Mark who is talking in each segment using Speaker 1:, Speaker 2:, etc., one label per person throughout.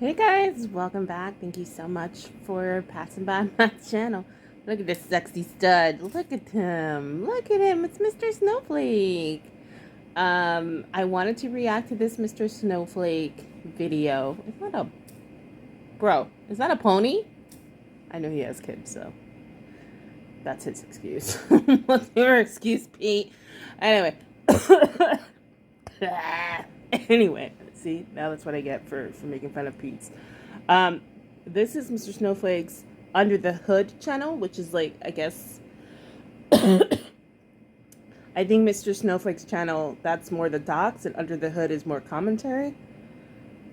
Speaker 1: Hey guys, welcome back. Thank you so much for passing by my channel. Look at this sexy stud. Look at him. Look at him. It's Mr. Snowflake. I wanted to react to this Mr. Snowflake video. Is that a bro? Is that a pony? I know he has kids, so that's his excuse. What's your excuse, Pete? Anyway. Anyway, see, now that's what I get for making fun of Pete's. This is Mr. Snowflake's Under the Hood channel, which is like, I guess, I think Mr. Snowflake's channel, that's more the docs, and Under the Hood is more commentary.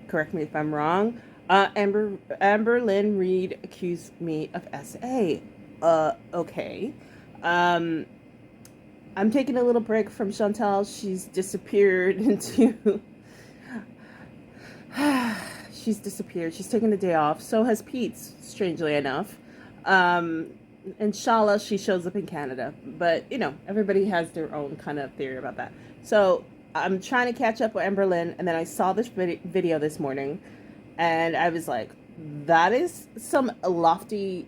Speaker 1: Correct me if I'm wrong. Amber Lynn Reed accused me of SA. Okay. I'm taking a little break from Chantal. She's disappeared into... She's disappeared. She's taken the day off. So has Pete, strangely enough. Inshallah, she shows up in Canada. But, you know, everybody has their own kind of theory about that. So I'm trying to catch up with Amber Lynn. And then I saw this video this morning. And I was like, that is some lofty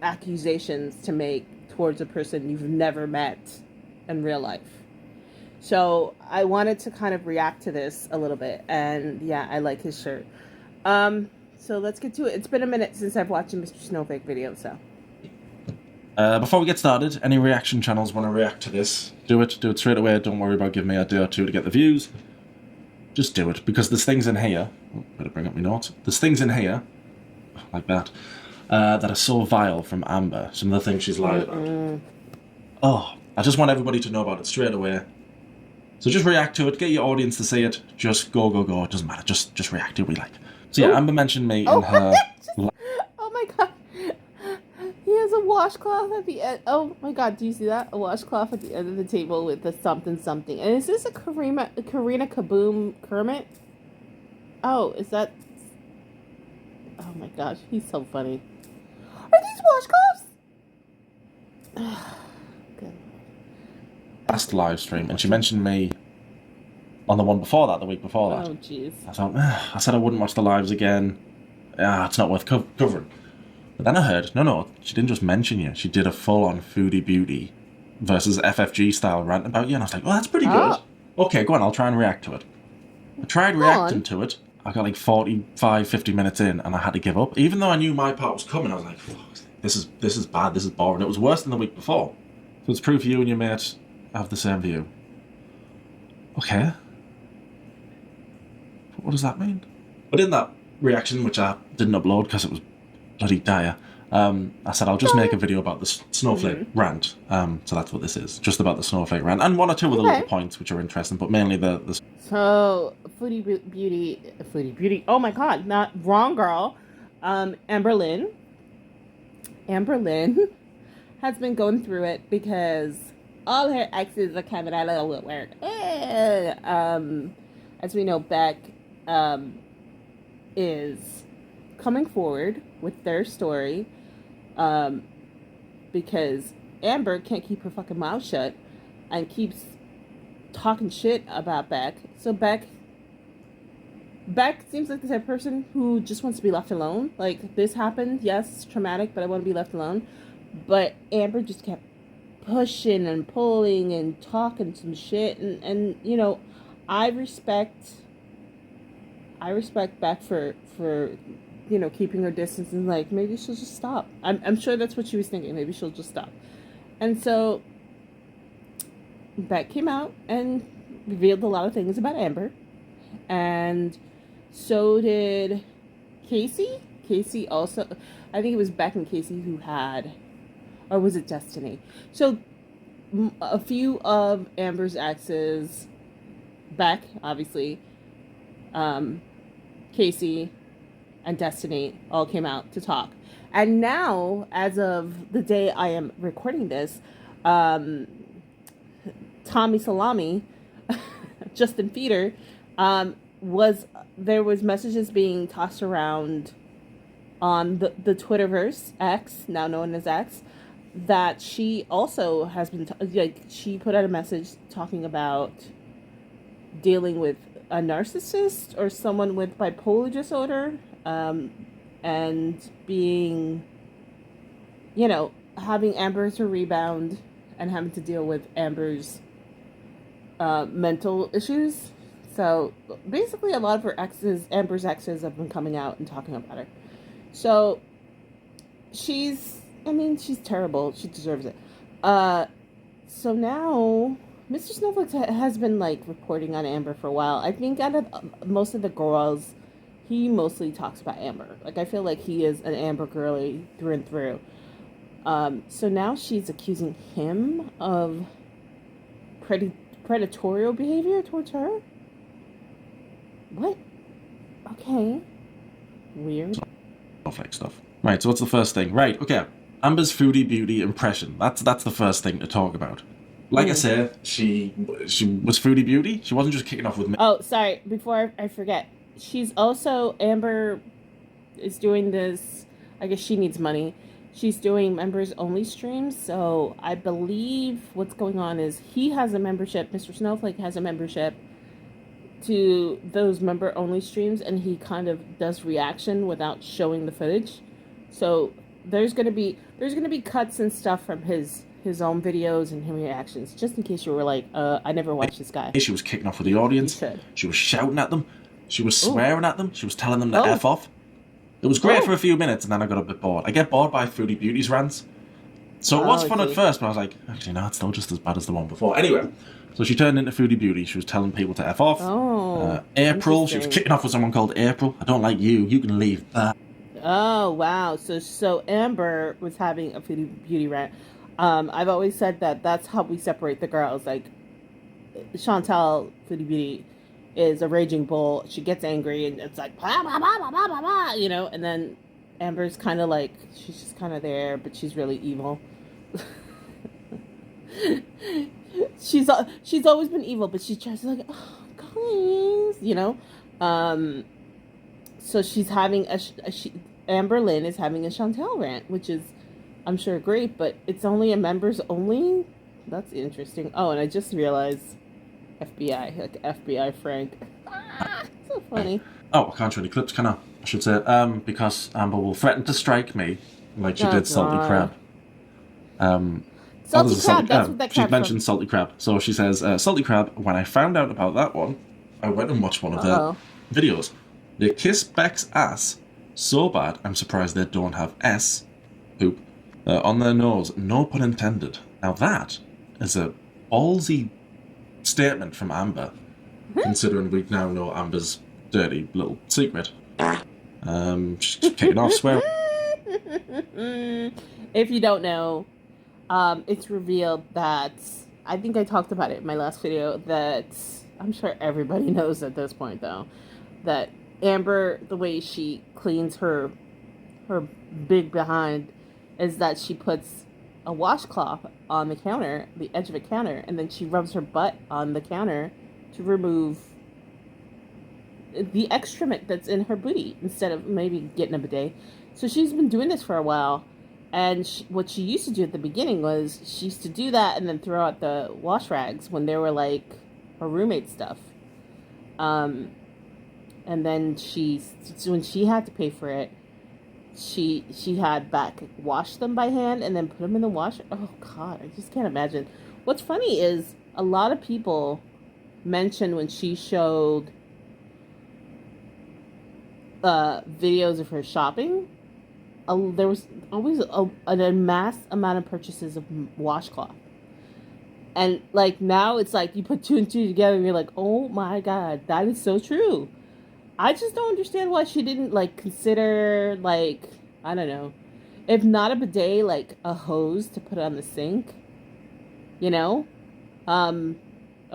Speaker 1: accusations to make towards a person you've never met in real life. So I wanted to kind of react to this a little bit, and yeah, I like his shirt. So let's get to it. It's been a minute since I've watched a Mr. Snowflake video, so.
Speaker 2: Before we get started, any reaction channels want to react to this, do it straight away. Don't worry about giving me a day or two to get the views. Just do it, because there's things in here, better bring up my notes, there's things in here, like that, that are so vile from Amber, some of the things she's lied about. Oh, I just want everybody to know about it straight away. So just react to it, get your audience to see it, just go, it doesn't matter, just react to it, we like. So yeah, Amber mentioned me in her...
Speaker 1: Oh my god, he has a washcloth at the end. Oh my god, do you see that? A washcloth at the end of the table with the something. And is this a Karina Kaboom Kermit? Oh, is that... Oh my gosh, he's so funny. Are these washcloths? Good.
Speaker 2: Last live stream, and she mentioned me on the one before that, the week before that.
Speaker 1: Oh jeez.
Speaker 2: I thought, I said I wouldn't watch the lives again. It's not worth covering. But then I heard, no, she didn't just mention you. She did a full-on Foodie Beauty versus FFG style rant about you, and I was like, oh, that's pretty good. Okay, go on, I'll try and react to it. I tried reacting to it. I got like 45, 50 minutes in, and I had to give up. Even though I knew my part was coming, I was like, fuck, this is bad, this is boring. It was worse than the week before. So it's proof you and your mate have the same view. Okay. What does that mean? But in that reaction, which I didn't upload because it was bloody dire, I said I'll just make a video about the snowflake rant. So that's what this is, just about the snowflake rant, and one or two other little points which are interesting, but mainly the...
Speaker 1: So, Foodie Beauty, oh my god, not wrong girl. Amber Lynn has been going through it because all her exes are coming out of the woodwork. As we know, Beck is coming forward with their story because Amber can't keep her fucking mouth shut and keeps talking shit about Beck. So Beck seems like the type of person who just wants to be left alone. Like, this happened, yes, traumatic, but I want to be left alone. But Amber just kept pushing and pulling and talking some shit, and you know, I respect Beck for you know, keeping her distance, and like, maybe she'll just stop. I'm sure that's what she was thinking. Maybe she'll just stop. And so Beck came out and revealed a lot of things about Amber, and so did Casey. Casey also, I think it was Beck and Casey who had, or was it Destiny? So a few of Amber's exes, Beck, obviously, Casey, and Destiny all came out to talk. And now, as of the day I am recording this, Tommy Salami, Justin Feeder, there was messages being tossed around on the Twitterverse, X, now known as X, that she also has been, she put out a message talking about dealing with a narcissist or someone with bipolar disorder, and being, having Amber to rebound and having to deal with Amber's mental issues. So basically, a lot of Amber's exes, have been coming out and talking about her. So she's terrible. She deserves it. So now Mr. Snowflake has been reporting on Amber for a while. I think out of most of the girls, he mostly talks about Amber. I feel like he is an Amber girly through and through. So now she's accusing him of predatorial behavior towards her. What? Okay. Weird.
Speaker 2: Snowflake stuff. Right, so what's the first thing? Right, okay. Amber's foodie beauty impression. That's the first thing to talk about. Like I said, she was foodie beauty. She wasn't just kicking off with me.
Speaker 1: Oh, sorry. Before I forget, Amber is doing this. I guess she needs money. She's doing members only streams. So I believe what's going on is he has a membership. Mr. Snowflake has a membership to those member only streams, and he kind of does reaction without showing the footage. So there's gonna be cuts and stuff from his own videos and his reactions, just in case you were like, I never watched this guy.
Speaker 2: She was kicking off with the audience. She was shouting at them. She was swearing at them. She was telling them to F off. It was great for a few minutes, and then I got a bit bored. I get bored by Foodie Beauty's rants. So it was fun at first, but I was like, actually, no, it's still just as bad as the one before. Anyway, so she turned into Foodie Beauty. She was telling people to F off. April, she was kicking off with someone called April. I don't like you. You can leave.
Speaker 1: Oh, wow. So Amber was having a Foodie Beauty rant. I've always said that that's how we separate the girls. Chantal, Foodie Beauty, is a raging bull. She gets angry and it's like, blah, blah, blah, blah, blah, blah, and then Amber's kind of she's just kind of there, but she's really evil. she's always been evil, but she tries to guys, so she's having Amber Lynn is having a Chantal rant, which is, I'm sure, great, but it's only a members only. That's interesting. Oh, and I just realized FBI, FBI Frank. So funny.
Speaker 2: Oh, I can't show any clips, can I? I should say, because Amber will threaten to strike me like she did Salty Crab.
Speaker 1: Salty Crab, that's what that
Speaker 2: She mentioned Salty Crab. So she says, Salty Crab, when I found out about that one, I went and watched one of their videos. They kiss Beck's ass so bad, I'm surprised they don't have S, poop, on their nose. No pun intended. Now that is a ballsy statement from Amber, considering we now know Amber's dirty little secret. She's kicking off swearing.
Speaker 1: If you don't know, it's revealed that, I think I talked about it in my last video, that I'm sure everybody knows at this point though, that Amber, the way she cleans her big behind is that she puts a washcloth on the counter, the edge of a counter, and then she rubs her butt on the counter to remove the excrement that's in her booty instead of maybe getting a bidet. So she's been doing this for a while, and what she used to do at the beginning was she used to do that and then throw out the wash rags when they were her roommate stuff. And then when she had to pay for it, she had Beck wash them by hand and then put them in the washer. Oh God, I just can't imagine. What's funny is a lot of people mentioned when she showed videos of her shopping, there was always a mass amount of purchases of washcloth. And now it's you put two and two together and you're like, oh my God, that is so true. I just don't understand why she didn't consider I don't know, if not a bidet, a hose to put on the sink, a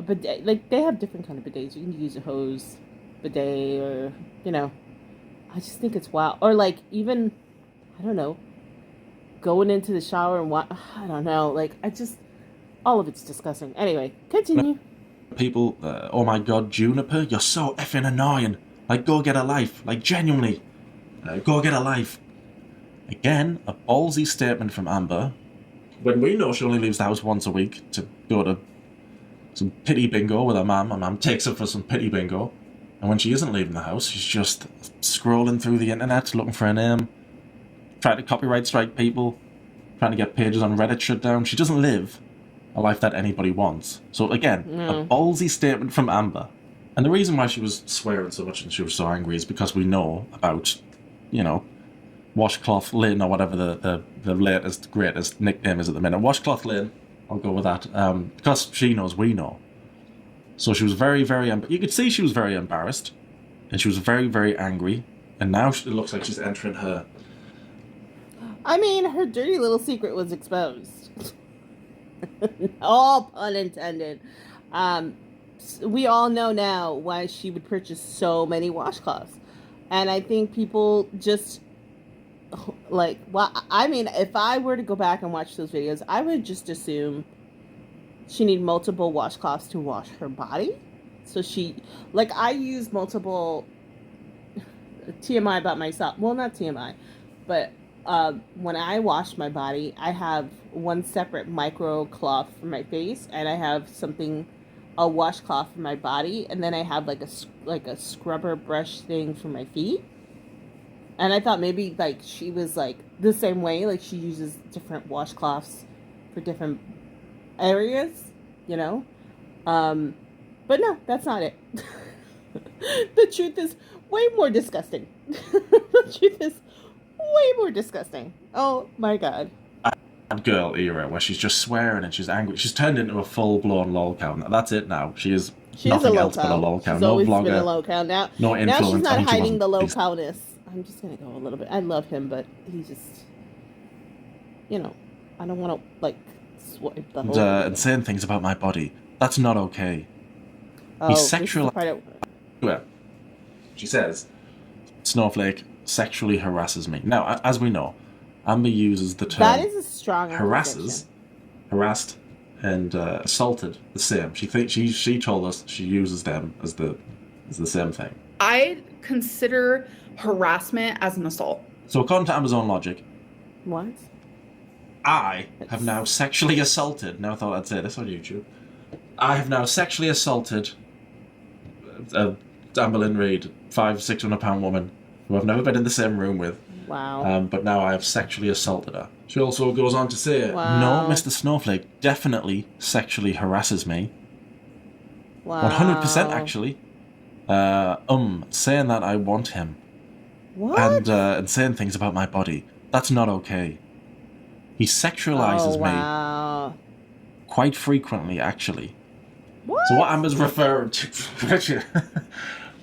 Speaker 1: bidet, they have different kind of bidets. You can use a hose bidet or, I just think it's wild. Or even, I don't know, going into the shower and I don't know, all of it's disgusting. Anyway, continue.
Speaker 2: People, oh my God, Juniper, you're so effing annoying. Go get a life. Genuinely. Go get a life. Again, a ballsy statement from Amber. When we know she only leaves the house once a week to go to some pity bingo with her mum. Her mum takes her for some pity bingo. And when she isn't leaving the house, she's just scrolling through the internet, looking for a name, trying to copyright strike people, trying to get pages on Reddit shut down. She doesn't live a life that anybody wants. So again, a ballsy statement from Amber. And the reason why she was swearing so much and she was so angry is because we know about, you know, Washcloth Lane, or whatever the latest, greatest nickname is at the minute. Washcloth Lane, I'll go with that. Because she knows we know. So she was very, very... you could see she was very embarrassed. And she was very, very angry. And now it looks like she's entering her...
Speaker 1: I mean, her dirty little secret was exposed. All pun intended. We all know now why she would purchase so many washcloths. And I think people just... like, well, I mean, if I were to go back and watch those videos, I would just assume she needed multiple washcloths to wash her body. So she, like, I use multiple TMI about myself. Well, not TMI, but when I wash my body, I have one separate micro cloth for my face, and I have a washcloth for my body, and then I have like a scrubber brush thing for my feet. And I thought maybe like she was like the same way, like she uses different washcloths for different areas, you know. But no, that's not it. The truth is way more disgusting. The truth is way more disgusting. Oh my god.
Speaker 2: That girl era where she's just swearing and she's angry. She's turned into a full-blown lol cow. That's it now. She is nothing else but a lol cow.
Speaker 1: She's
Speaker 2: no
Speaker 1: always
Speaker 2: vlogger.
Speaker 1: Been a lol cow. Now
Speaker 2: no influence.
Speaker 1: Now she's not hiding the low cowness. I'm just gonna go a little bit. I love him, but he just, you know, I don't want to like swipe the whole.
Speaker 2: And saying things about my body. That's not okay.
Speaker 1: Oh,
Speaker 2: He's sexual. She says, Snowflake sexually harasses me. Now, as we know, Amber uses the term.
Speaker 1: That is a strong
Speaker 2: harassed, and assaulted the same. She told us she uses them as the same thing.
Speaker 3: I consider harassment as an assault.
Speaker 2: So according to Amber's own logic,
Speaker 1: what?
Speaker 2: I have now sexually assaulted. Never thought I'd say this on YouTube. I have now sexually assaulted Amber Lynn Reid, 500-600 pound woman who I've never been in the same room with.
Speaker 1: Wow.
Speaker 2: But now I have sexually assaulted her. She also goes on to say,
Speaker 1: wow.
Speaker 2: No, Mr. Snowflake definitely sexually harasses me.
Speaker 1: Wow.
Speaker 2: 100% actually. Saying that I want him.
Speaker 1: What?
Speaker 2: And saying things about my body. That's not okay. He sexualizes me quite frequently, actually.
Speaker 1: What?
Speaker 2: So what Amber's referring to...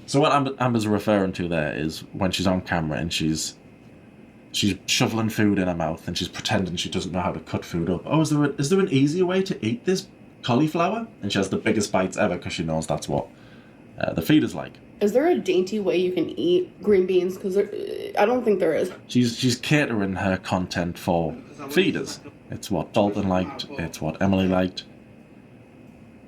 Speaker 2: So what Amber's referring to there is when she's on camera and she's shoveling food in her mouth and she's pretending she doesn't know how to cut food up. Oh, is there an easier way to eat this cauliflower? And she has the biggest bites ever because she knows that's what the feed is like.
Speaker 4: Is there a dainty way you can eat green beans? Because I don't think there is.
Speaker 2: She's catering her content for feeders. It's what Dalton liked. It's what Emily liked.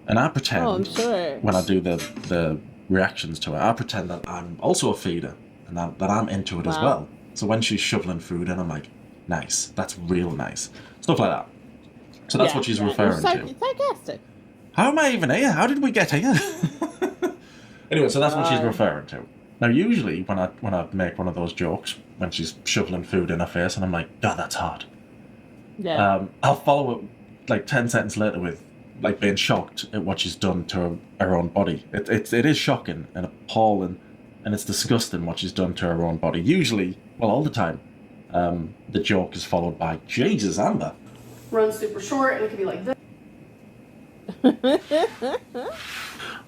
Speaker 2: And I pretend,
Speaker 1: I'm sure.
Speaker 2: when I do the reactions to it, I pretend that I'm also a feeder and that I'm into it as well. So when she's shoveling food in, I'm like, nice. That's real nice. Stuff like that. So that's what she's referring to.
Speaker 1: It's sarcastic.
Speaker 2: How am I even here? How did we get here? Anyway, so that's what she's referring to. Now, usually when I make one of those jokes, when she's shoveling food in her face, and I'm like, God, that's hard.
Speaker 1: Yeah.
Speaker 2: I'll follow it like 10 seconds later with like being shocked at what she's done to her own body. It is shocking and appalling, and it's disgusting what she's done to her own body. Usually, well, all the time, the joke is followed by, Jesus, Amber.
Speaker 4: Run super short, and it could be like this.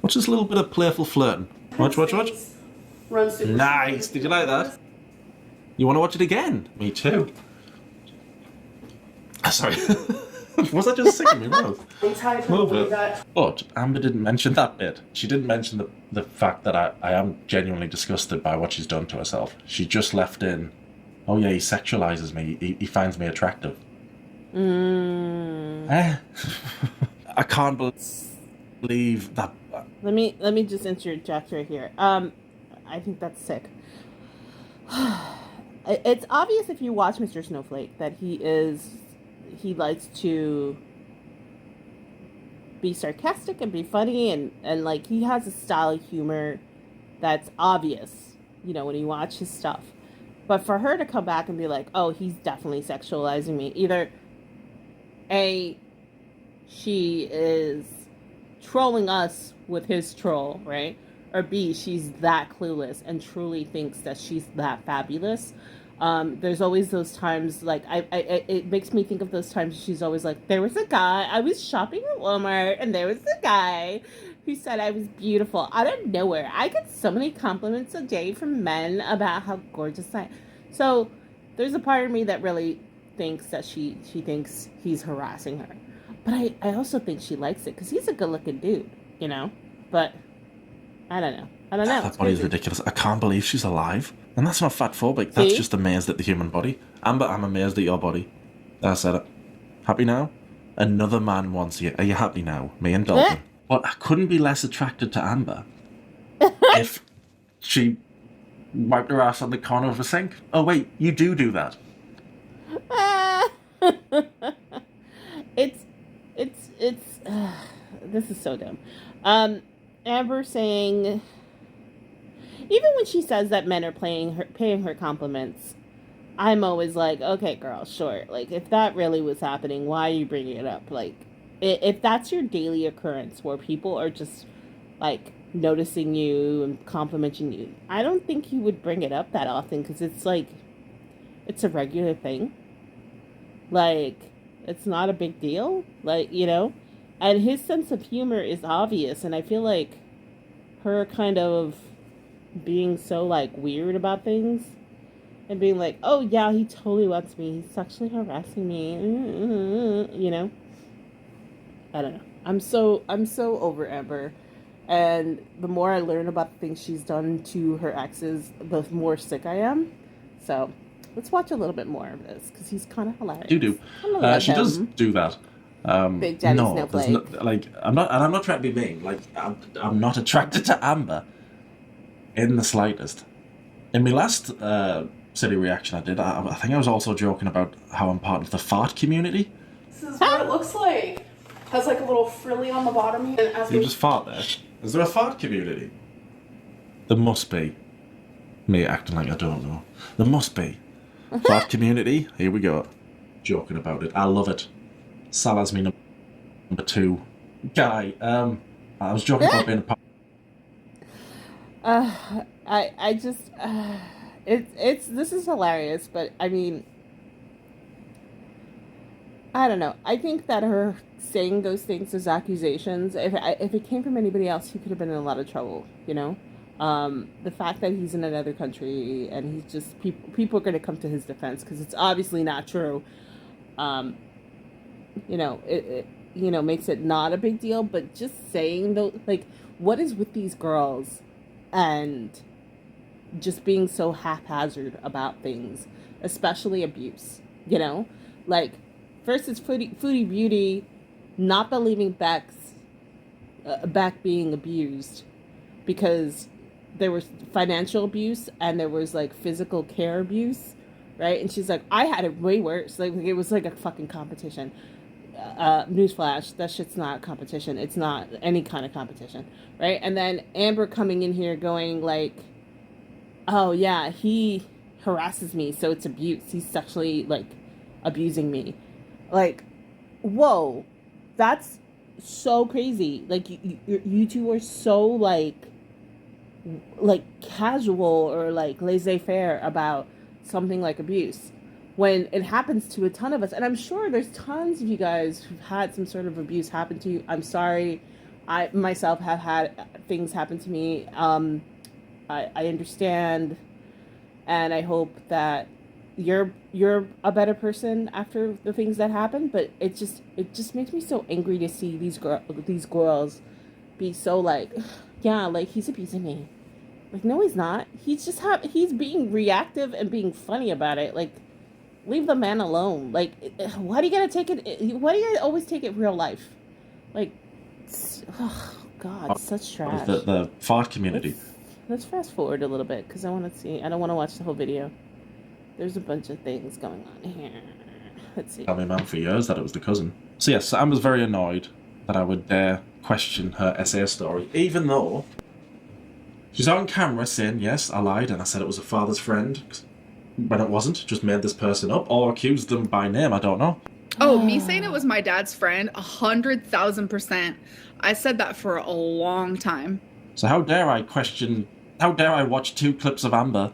Speaker 2: What's this little bit of playful flirting? Watch.
Speaker 4: Run super
Speaker 2: Nice.
Speaker 4: short.
Speaker 2: Did you like that? You want to watch it again? Me too. Sorry. Was I just singing me mouth? Move it. But Amber didn't mention that bit. She didn't mention the fact that I am genuinely disgusted by what she's done to herself. She just left in, oh yeah, he sexualizes me. He finds me attractive. I can't believe that.
Speaker 1: Let me just interject right here. I think that's sick. It's obvious if you watch Mr. Snowflake that he likes to be sarcastic and be funny and like he has a style of humor that's obvious, you know, when you watch his stuff. But for her to come back and be like, oh, he's definitely sexualizing me, either A, she is trolling us with his troll, right? Or B, she's that clueless and truly thinks that she's that fabulous. There's always those times, like, it makes me think of those times she's always like, there was a guy, I was shopping at Walmart, and there was a guy who said I was beautiful out of nowhere. I get so many compliments a day from men about how gorgeous I am. So there's a part of me that really thinks that she thinks he's harassing her. But I also think she likes it because he's a good looking dude, you know? But I don't know.
Speaker 2: That body's ridiculous. I can't believe she's alive. And that's not fatphobic. That's just amazed at the human body. Amber, I'm amazed at your body. I said it. Happy now? Another man wants you. Are you happy now? Me and Dalton. But I couldn't be less attracted to Amber if she wiped her ass on the corner of a sink. Oh, wait, you do that.
Speaker 1: It's this is so dumb. Amber saying, even when she says that men are paying her compliments, I'm always like, okay, girl, sure. Like, if that really was happening, why are you bringing it up? Like, if that's your daily occurrence where people are just like noticing you and complimenting you, I don't think you would bring it up that often because it's like, it's a regular thing. Like, it's not a big deal. Like, you know, and his sense of humor is obvious. And I feel like her kind of being so like weird about things and being like, oh yeah, he totally wants me. He's sexually harassing me. You know, I don't know. I'm so over Amber. And the more I learn about the things she's done to her exes, the more sick I am. So let's watch a little bit more of this because he's kind of hilarious.
Speaker 2: You do. She does do that.
Speaker 1: Big Daddy Snowflake.
Speaker 2: Like, I'm not trying to be mean. Like, I'm not attracted to Amber in the slightest. In my last city reaction I did, I think I was also joking about how I'm part of the fart community.
Speaker 4: This is what it looks like. Has like a little frilly on the bottom.
Speaker 2: You just fart there. Is there a fart community? There must be. Me acting like I don't know. There must be. Fart community, here we go. Joking about it. I love it. Salah's me number 2 guy. I was joking about being a part.
Speaker 1: I just this is hilarious, but I mean, I don't know. I think that her saying those things as accusations, if it came from anybody else, he could have been in a lot of trouble, you know? The fact that he's in another country and he's just, people are going to come to his defense because it's obviously not true. You know, it you know, makes it not a big deal, but just saying those, like, what is with these girls and just being so haphazard about things, especially abuse, you know? Like, first it's Foodie Beauty not believing Beck being abused because there was financial abuse and there was like physical care abuse, right? And she's like, I had it way worse. Like, it was like a fucking competition. Newsflash, that shit's not a competition. It's not any kind of competition, right? And then Amber coming in here going like, oh yeah, he harasses me, so it's abuse. He's sexually like abusing me. Like, whoa, that's so crazy. Like, you two are so like casual or like laissez-faire about something like abuse when it happens to a ton of us. And I'm sure there's tons of you guys who've had some sort of abuse happen to you. I'm sorry, I myself have had things happen to me. I understand, and I hope that you're a better person after the things that happen. But it just makes me so angry to see these girls be so like, yeah, like, he's abusing me. Like, no, he's not. He's just he's being reactive and being funny about it. Like, leave the man alone. Like, why do you gotta take it? Why do you gotta always take it real life? Like, oh God, such trash.
Speaker 2: The fart community.
Speaker 1: Let's fast forward a little bit because I want to see. I don't want to watch the whole video. There's a bunch of things going on here. Let's see.
Speaker 2: Tell me, man, for years that it was the cousin. So yes, Sam was very annoyed that I would dare question her essay story, even though She's on camera saying, yes, I lied and I said it was a father's friend when it wasn't. Just made this person up or accused them by name. I don't know.
Speaker 3: Oh, me saying it was my dad's friend, 100,000%. I said that for a long time.
Speaker 2: So how dare I watch two clips of Amber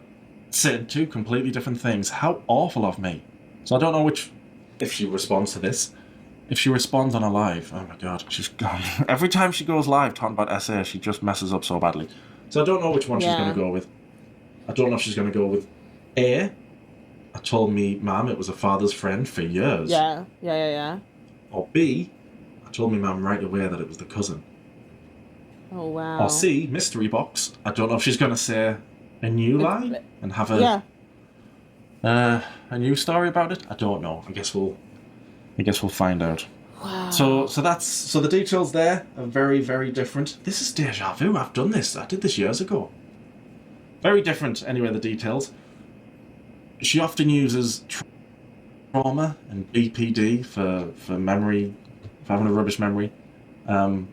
Speaker 2: saying two completely different things? How awful of me. So I don't know if she responds to this. If she responds on a live, oh my god, she's gone. Every time she goes live talking about SA, she just messes up so badly. So I don't know which one she's going to go with. I don't know if she's going to go with A. I told me mum it was a father's friend for years.
Speaker 1: Yeah.
Speaker 2: Or B. I told me mum right away that it was the cousin.
Speaker 1: Oh, wow.
Speaker 2: Or C. Mystery box. I don't know if she's going to say a new lie and have a new story about it. I don't know. I guess we'll find out.
Speaker 1: Wow.
Speaker 2: So the details there are very, very different. This is deja vu. I've done this. I did this years ago. Very different, anyway, the details. She often uses trauma and BPD for memory, for having a rubbish memory. When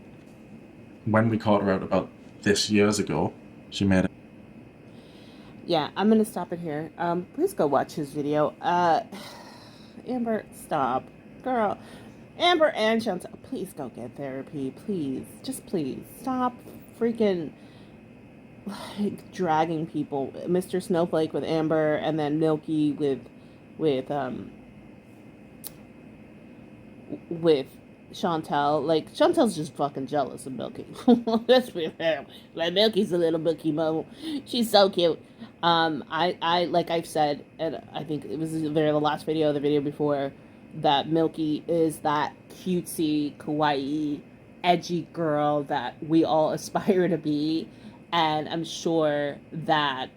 Speaker 2: we caught her out about this years ago, she made it.
Speaker 1: Yeah, I'm going to stop it here. Please go watch his video. Amber, stop. Girl, Amber and Chantal, please go get therapy. Please. Just please. Stop freaking dragging people. Mr. Snowflake with Amber and then Milky with Chantal. Like, Chantal's just fucking jealous of Milky. Let's be fair. Like, Milky's a little Milky Mo. She's so cute. I like I've said, and I think it was either the last video or the video before, that Milky is that cutesy, kawaii, edgy girl that we all aspire to be. And I'm sure that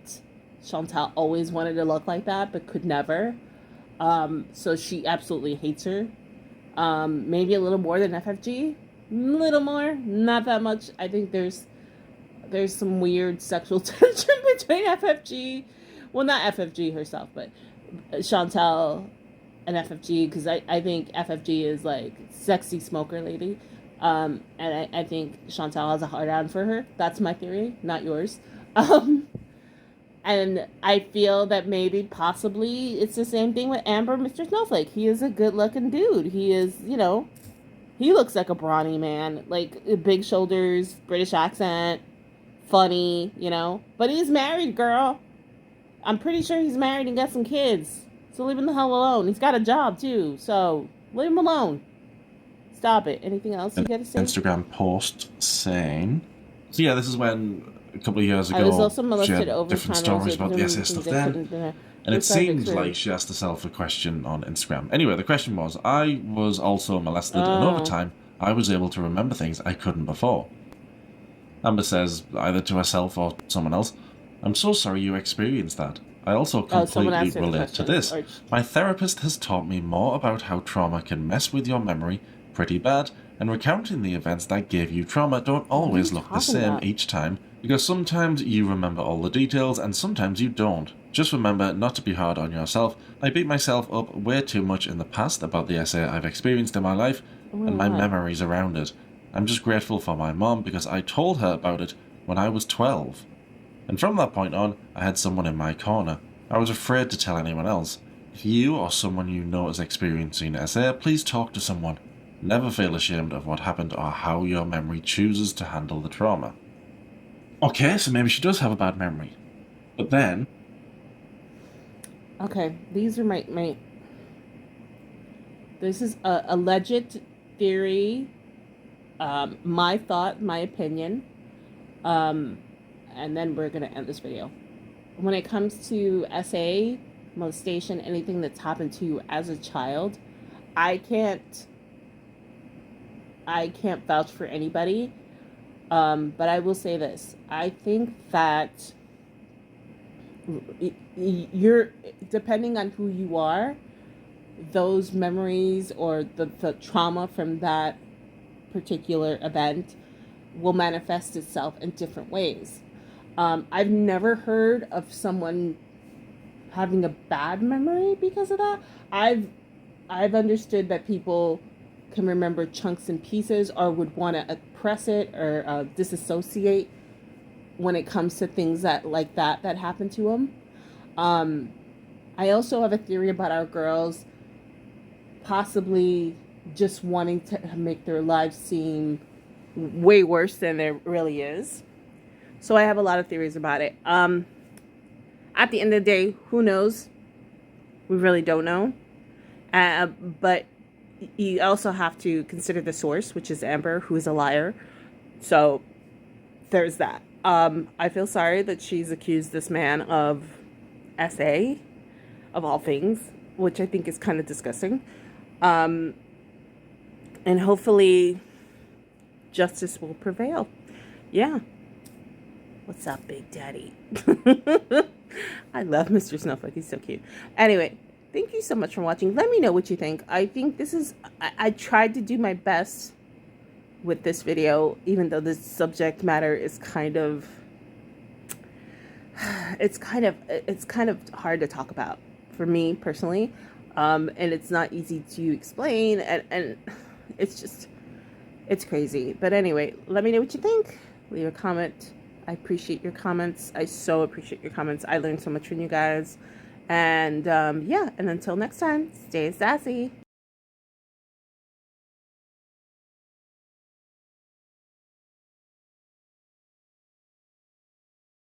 Speaker 1: Chantal always wanted to look like that, but could never. So she absolutely hates her. Maybe a little more than FFG. A little more. Not that much. I think there's some weird sexual tension between FFG. Well, not FFG herself, but Chantal and FFG, because I think FFG is like sexy smoker lady, and I think Chantal has a hard on for her. That's my theory, not yours. And I feel that maybe possibly it's the same thing with Amber, Mr. Snowflake. He is a good looking dude. He is, he looks like a brawny man, like big shoulders, British accent, funny, but he's married, girl. I'm pretty sure he's married and got some kids. So leave him the hell alone. He's got a job, too. So leave him alone. Stop it. Anything else you got to say?
Speaker 2: Instagram post saying... So yeah, this is when, a couple of years ago,
Speaker 1: I was also molested
Speaker 2: she had
Speaker 1: over
Speaker 2: different stories about the SS stuff then. And it seemed like she asked herself a question on Instagram. Anyway, the question was, I was also molested, and over time, I was able to remember things I couldn't before. Amber says, either to herself or someone else, I'm so sorry you experienced that. I also completely relate to this. My therapist has taught me more about how trauma can mess with your memory pretty bad, and recounting the events that gave you trauma don't always look the same each time, because sometimes you remember all the details and sometimes you don't. Just remember not to be hard on yourself. I beat myself up way too much in the past about the essay I've experienced in my life and my memories around it. I'm just grateful for my mom because I told her about it when I was 12. And from that point on, I had someone in my corner. I was afraid to tell anyone else. If you or someone you know is experiencing SA, please talk to someone. Never feel ashamed of what happened or how your memory chooses to handle the trauma. Okay, so maybe she does have a bad memory. But then...
Speaker 1: Okay, these are my... This is a alleged theory, my thought, my opinion, and then we're going to end this video. When it comes to SA, molestation, anything that's happened to you as a child, I can't vouch for anybody, but I will say this. I think that you're, depending on who you are, those memories or the trauma from that particular event will manifest itself in different ways. I've never heard of someone having a bad memory because of that. I've understood that people can remember chunks and pieces or would want to oppress it or disassociate when it comes to things that like that happen to him. I also have a theory about our girls possibly just wanting to make their lives seem way worse than it really is. So I have a lot of theories about it. At the end of the day, who knows? We really don't know. But you also have to consider the source, which is Amber, who is a liar. So there's that. I feel sorry that she's accused this man of SA, of all things, which I think is kind of disgusting. And hopefully justice will prevail. Yeah. What's up, Big Daddy? I love Mr. Snowflake. He's so cute. Anyway, thank you so much for watching. Let me know what you think. I think this is... I tried to do my best with this video, even though this subject matter is kind of... It's kind of hard to talk about for me personally. And it's not easy to explain. And it's just... It's crazy. But anyway, let me know what you think. Leave a comment. I appreciate your comments. I so appreciate your comments. I learned so much from you guys. And yeah, and until next time, stay sassy.